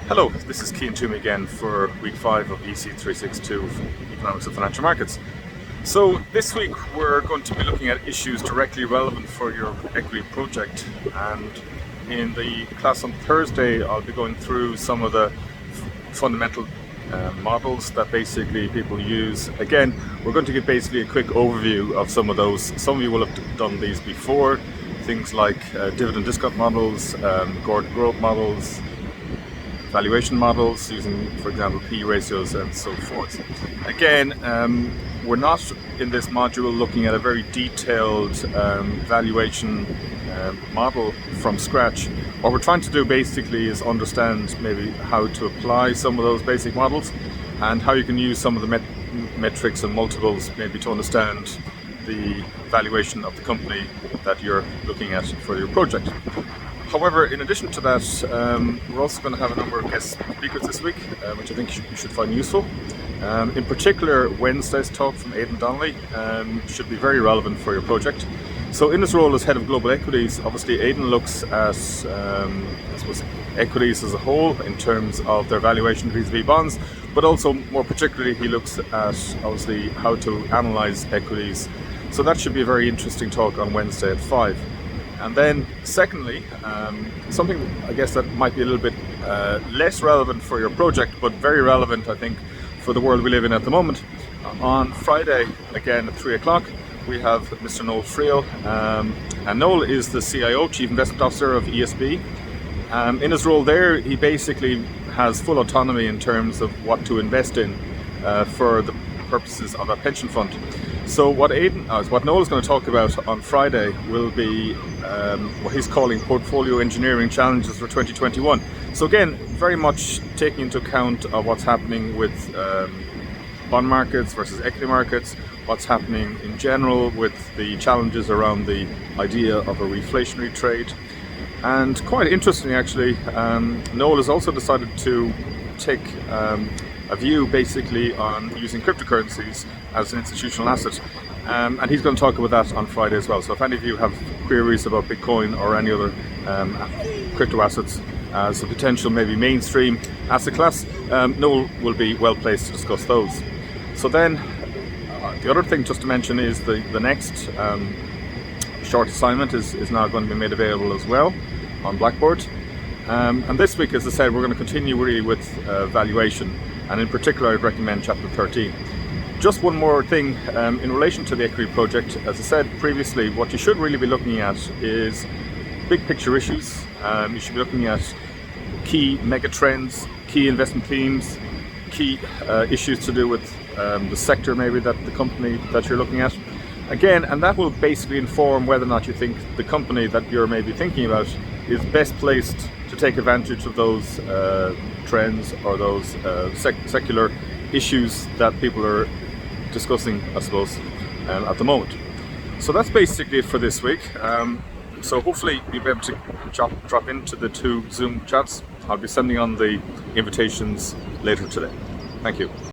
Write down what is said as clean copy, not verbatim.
Hello, this is Cian Toomey again for week 5 of EC362 Economics of Financial Markets. So this week we're going to be looking at issues directly relevant for your equity project, and in the class on Thursday I'll be going through some of the fundamental models that basically people use. Again, we're going to give basically a quick overview of some of those. Some of you will have done these before, things like dividend discount models, Gordon growth models, valuation models using, for example, P ratios and so forth. Again, we're not in this module looking at a very detailed valuation model from scratch. What we're trying to do basically is understand maybe how to apply some of those basic models and how you can use some of the metrics and multiples maybe to understand the valuation of the company that you're looking at for your project. However, in addition to that, we're also going to have a number of guest speakers this week, which I think you should find useful. In particular, Wednesday's talk from Aidan Donnelly should be very relevant for your project. So in his role as Head of Global Equities, obviously Aidan looks at I suppose, equities as a whole in terms of their valuation vis-a-vis bonds, but also more particularly he looks at obviously how to analyse equities. So that should be a very interesting talk on Wednesday at 5. And then secondly, something I guess that might be a little bit less relevant for your project, but very relevant I think for the world we live in at the moment. On Friday, again at 3 o'clock, we have Mr. Noel Friel, and Noel is the CIO, Chief Investment Officer of ESB. In his role there, he basically has full autonomy in terms of what to invest in for the purposes of a pension fund. So what Noel is going to talk about on Friday will be what he's calling portfolio engineering challenges for 2021. So again, very much taking into account of what's happening with bond markets versus equity markets, what's happening in general with the challenges around the idea of a reflationary trade. And quite interestingly actually, Noel has also decided to take a view basically on using cryptocurrencies as an institutional asset, and he's going to talk about that on Friday as well. So if any of you have queries about Bitcoin or any other crypto assets as a potential maybe mainstream asset class, Noel will be well placed to discuss those. So then the other thing just to mention is the next short assignment is now going to be made available as well on Blackboard, and this week, as I said, we're going to continue really with valuation, and in particular I'd recommend chapter 13. Just one more thing in relation to the equity project. As I said previously, what you should really be looking at is big picture issues. You should be looking at key mega trends, key investment themes, key issues to do with the sector maybe that the company that you're looking at. Again, and that will basically inform whether or not you think the company that you're maybe thinking about is best placed to take advantage of those trends or those secular issues that people are discussing, I suppose, at the moment. So that's basically it for this week. So hopefully you'll be able to drop into the 2 Zoom chats. I'll be sending on the invitations later today. Thank you.